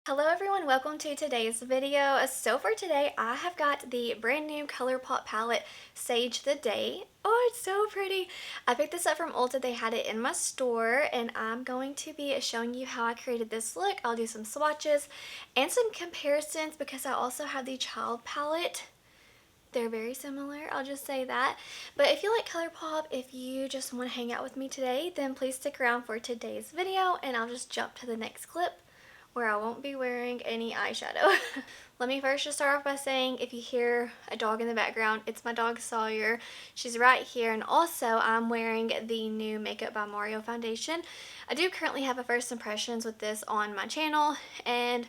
Hello everyone, welcome to today's video. So for today, I have got the brand new Colourpop palette, Sage the Day. Oh, it's so pretty. I picked this up from Ulta. They had it in my store, and I'm going to be showing you how I created this look. I'll do some swatches and some comparisons because I also have the child palette. They're very similar, I'll just say that. But if you like Colourpop, if you just want to hang out with me today, then please stick around for today's video, and I'll just jump to the next clip where I won't be wearing any eyeshadow. Let me first just start off by saying, if you hear a dog in the background, it's my dog Sawyer. She's right here, and also I'm wearing the new Makeup by Mario foundation. I do currently have a first impressions with this on my channel, and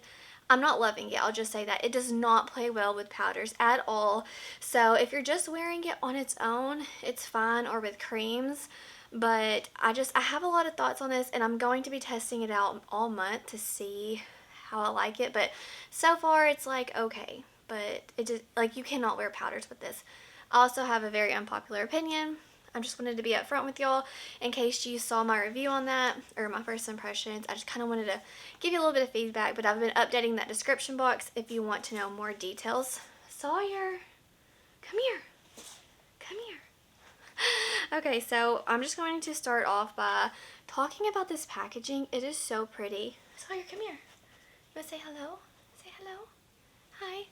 I'm not loving it. I'll just say that. It does not play well with powders at all. So if you're just wearing it on its own, it's fine, or with creams. But I have a lot of thoughts on this, and I'm going to be testing it out all month to see how I like it. But so far it's like okay, but it just like you cannot wear powders with this. I also have a very unpopular opinion. I just wanted to be upfront with y'all in case you saw my review on that or my first impressions. I just kind of wanted to give you a little bit of feedback, but I've been updating that description box if you want to know more details. Sawyer, come here. Come here. Okay, so I'm just going to start off by talking about this packaging. It is so pretty. Sawyer, come here. You want to say hello? Say hello. Hi.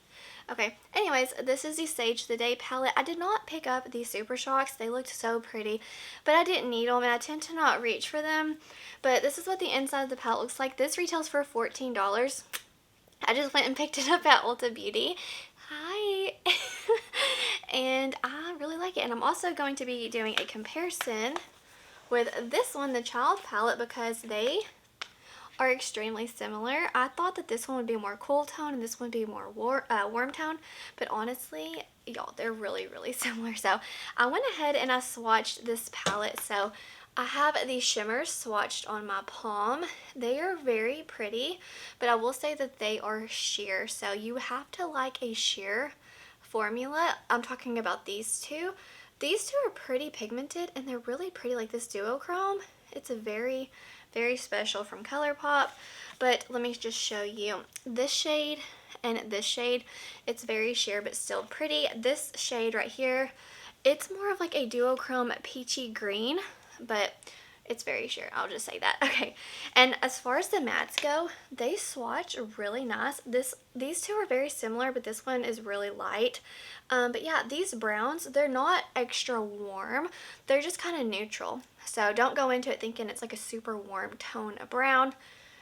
Okay, anyways, this is the Sage the Day palette. I did not pick up the Super Shocks. They looked so pretty, but I didn't need them, and I tend to not reach for them. But this is what the inside of the palette looks like. This retails for $14. I just went and picked it up at Ulta Beauty. Hi. And I really like it. And I'm also going to be doing a comparison with this one, the child palette, because they are extremely similar. I thought that this one would be more cool tone and this one would be more warm tone, but honestly, y'all, they're really, really similar. So I went ahead and I swatched this palette. So I have these shimmers swatched on my palm. They are very pretty, but I will say that they are sheer. So you have to like a sheer formula. I'm talking about these two. These two are pretty pigmented and they're really pretty, like this duochrome. It's a very, very special from Colourpop. But let me just show you this shade and this shade. It's very sheer but still pretty. This shade right here, it's more of like a duochrome peachy green, but it's very sheer. I'll just say that. Okay. And as far as the mattes go, they swatch really nice. These two are very similar, but this one is really light. But yeah, these browns, they're not extra warm. They're just kind of neutral. So don't go into it thinking it's like a super warm tone of brown.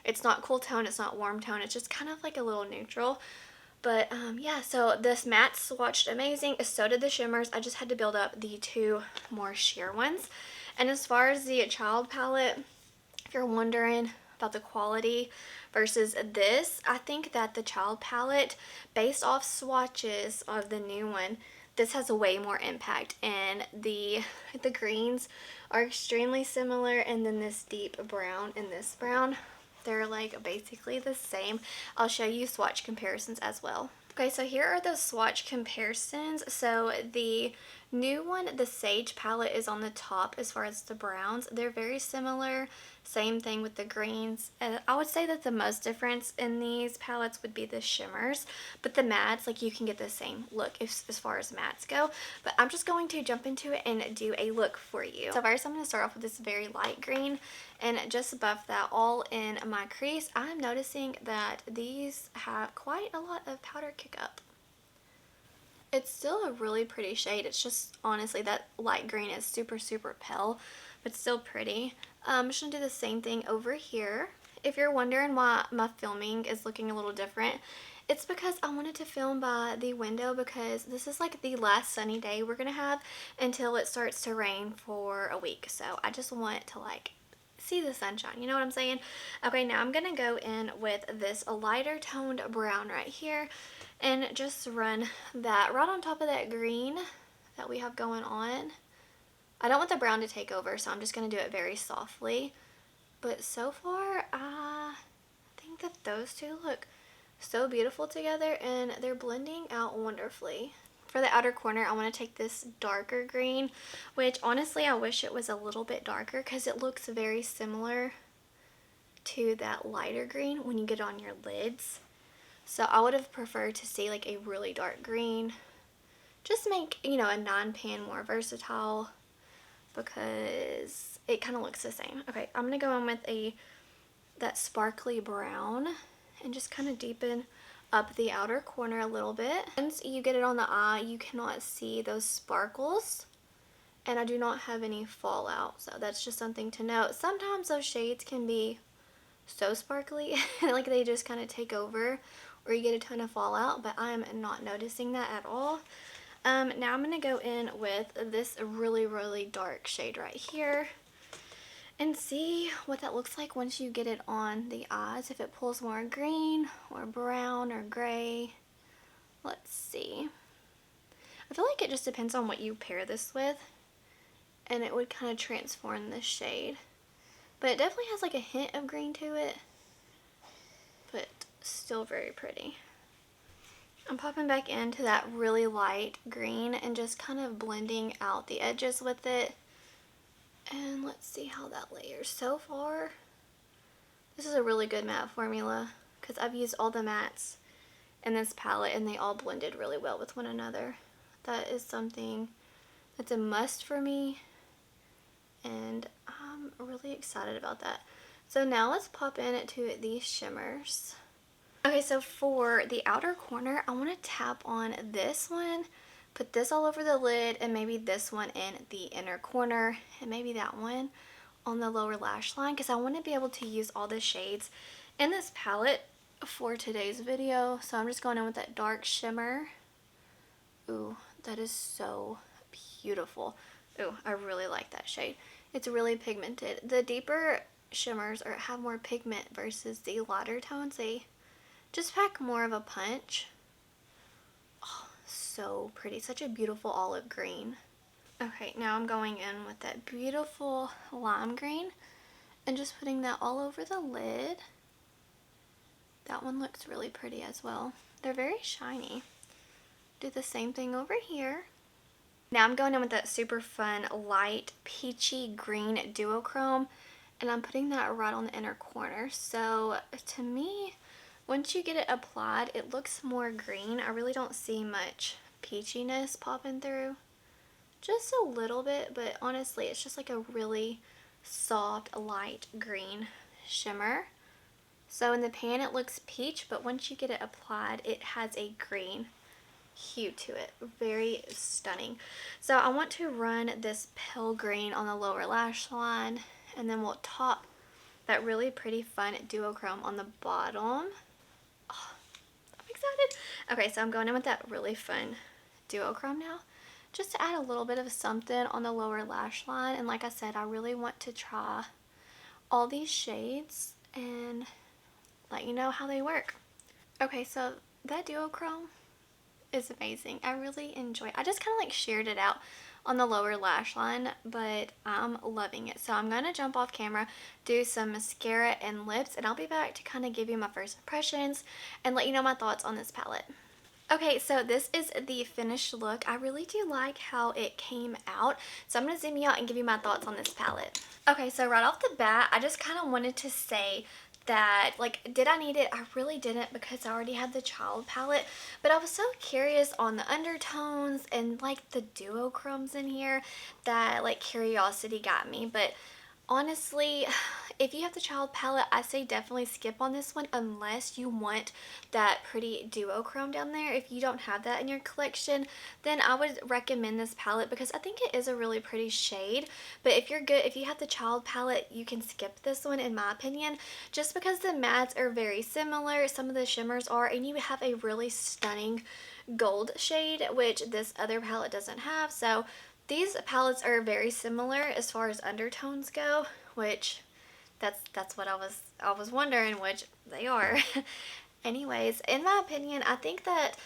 It's not cool tone. It's not warm tone. It's just kind of like a little neutral. But yeah, so this matte swatched amazing. So did the shimmers. I just had to build up the two more sheer ones. And as far as the child palette, if you're wondering about the quality versus this, I think that the child palette, based off swatches of the new one, this has a way more impact, and the greens are extremely similar, and then this deep brown and this brown, they're like basically the same. I'll show you swatch comparisons as well. Okay, so here are the swatch comparisons. So the new one, the Sage palette, is on the top as far as the browns. They're very similar. Same thing with the greens. I would say that the most difference in these palettes would be the shimmers, but the mattes, like you can get the same look as far as mattes go. But I'm just going to jump into it and do a look for you. So first I'm going to start off with this very light green and just buff that all in my crease. I'm noticing that these have quite a lot of powder kick up. It's still a really pretty shade. It's just honestly that light green is super, super pale, but still pretty. I'm just going to do the same thing over here. If you're wondering why my filming is looking a little different, it's because I wanted to film by the window because this is like the last sunny day we're going to have until it starts to rain for a week. So I just want to like see the sunshine, you know what I'm saying? Okay, now I'm gonna go in with this lighter toned brown right here and just run that right on top of that green that we have going on. I don't want the brown to take over, so I'm just gonna do it very softly. But so far, I think that those two look so beautiful together and they're blending out wonderfully. For the outer corner, I want to take this darker green, which honestly I wish it was a little bit darker because it looks very similar to that lighter green when you get on your lids. So I would have preferred to see like a really dark green. Just make, you know, a 9-pan more versatile because it kind of looks the same. Okay, I'm going to go in with that sparkly brown and just kind of deepen up the outer corner a little bit. Once you get it on the eye, you cannot see those sparkles. And I do not have any fallout, so that's just something to note. Sometimes those shades can be so sparkly, like they just kind of take over, or you get a ton of fallout, but I am not noticing that at all. Now I'm going to go in with this really, really dark shade right here and see what that looks like once you get it on the eyes, if it pulls more green or brown or gray. Let's see. I feel like it just depends on what you pair this with, and it would kind of transform the shade. But it definitely has like a hint of green to it, but still very pretty. I'm popping back into that really light green and just kind of blending out the edges with it. And let's see how that layers. So far, this is a really good matte formula because I've used all the mattes in this palette and they all blended really well with one another. That is something that's a must for me, and I'm really excited about that. So now let's pop into these shimmers. Okay, so for the outer corner, I want to tap on this one, put this all over the lid, and maybe this one in the inner corner, and maybe that one on the lower lash line, because I want to be able to use all the shades in this palette for today's video. So I'm just going in with that dark shimmer. Ooh, that is so beautiful. Ooh, I really like that shade. It's really pigmented. The deeper shimmers have more pigment versus the lighter tones. They just pack more of a punch. Oh, so pretty. Such a beautiful olive green. Okay, now I'm going in with that beautiful lime green and just putting that all over the lid. That one looks really pretty as well. They're very shiny. Do the same thing over here. Now I'm going in with that super fun light peachy green duochrome, and I'm putting that right on the inner corner. So to me, once you get it applied, it looks more green. I really don't see much peachiness popping through. Just a little bit, but honestly, it's just like a really soft light green shimmer. So in the pan it looks peach, but once you get it applied, it has a green hue to it. Very stunning. So I want to run this pale green on the lower lash line, and then we'll top that really pretty fun duochrome on the bottom. Oh, I'm excited. Okay, so I'm going in with that really fun duochrome now, just to add a little bit of something on the lower lash line. And like I said, I really want to try all these shades and let you know how they work. Okay, so that duochrome is amazing. I really enjoy it. I just kind of like shared it out on the lower lash line, but I'm loving it. So I'm going to jump off camera, do some mascara and lips, and I'll be back to kind of give you my first impressions and let you know my thoughts on this palette. Okay, so this is the finished look. I really do like how it came out. So I'm going to zoom you out and give you my thoughts on this palette. Okay, so right off the bat, I just kind of wanted to say that, like, did I need it? I really didn't, because I already had the child palette, but I was so curious on the undertones and like the duochromes in here that like curiosity got me. But honestly, if you have the child palette, I say definitely skip on this one unless you want that pretty duochrome down there. If you don't have that in your collection, then I would recommend this palette because I think it is a really pretty shade. But if you're good, if you have the child palette, you can skip this one in my opinion, just because the mattes are very similar. Some of the shimmers are, and you have a really stunning gold shade, which this other palette doesn't have. So these palettes are very similar as far as undertones go, which that's what I was wondering, which they are. Anyways, in my opinion, I think that,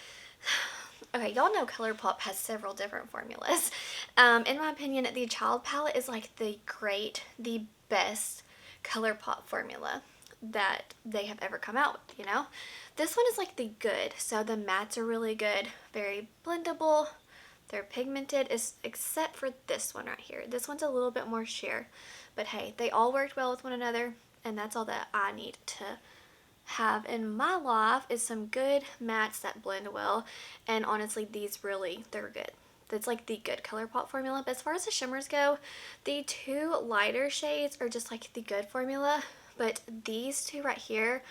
okay, y'all know Colourpop has several different formulas. In my opinion, the child palette is like the best Colourpop formula that they have ever come out with, you know? This one is like the good. So the mattes are really good, very blendable. They're pigmented, except for this one right here. This one's a little bit more sheer. But hey, they all worked well with one another. and that's all that I need to have in my life, is some good mattes that blend well. And honestly, these really, they're good. That's like the good Colourpop formula. But as far as the shimmers go, the two lighter shades are just like the good formula, but these two right here,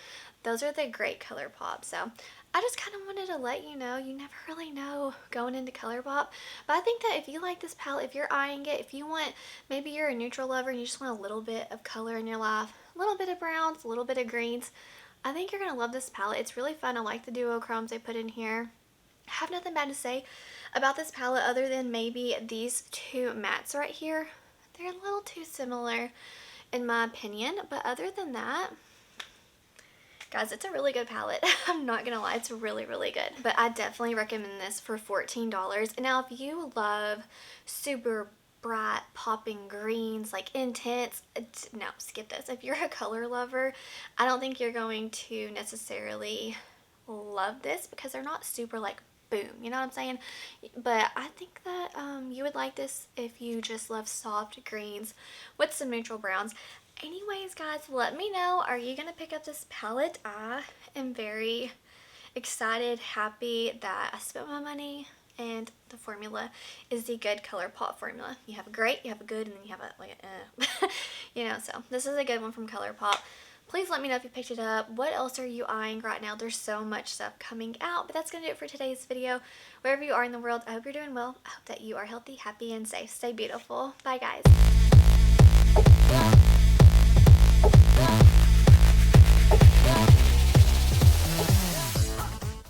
those are the great Colourpop. So I just kind of wanted to let you know, you never really know going into Colourpop. But I think that if you like this palette, if you're eyeing it, if you want, maybe you're a neutral lover and you just want a little bit of color in your life, a little bit of browns, a little bit of greens, I think you're going to love this palette. It's really fun. I like the duochromes they put in here. I have nothing bad to say about this palette other than maybe these two mattes right here. They're a little too similar in my opinion, but other than that, guys, it's a really good palette. I'm not gonna lie, it's really, really good. But I definitely recommend this for $14. And now if you love super bright popping greens, like intense, no, skip this. If you're a color lover, I don't think you're going to necessarily love this because they're not super like boom, you know what I'm saying? But I think that you would like this if you just love soft greens with some neutral browns. Anyways, guys, let me know, are you gonna pick up this palette? I am very excited, happy that I spent my money, and the formula is the good Colourpop formula. You have a great, you have a good, and then you have a like you know, so this is a good one from Colourpop. Please let me know if you picked it up. What else are you eyeing right now? There's so much stuff coming out, but that's going to do it for today's video. Wherever you are in the world, I hope you're doing well. I hope that you are healthy, happy, and safe. Stay beautiful. Bye, guys.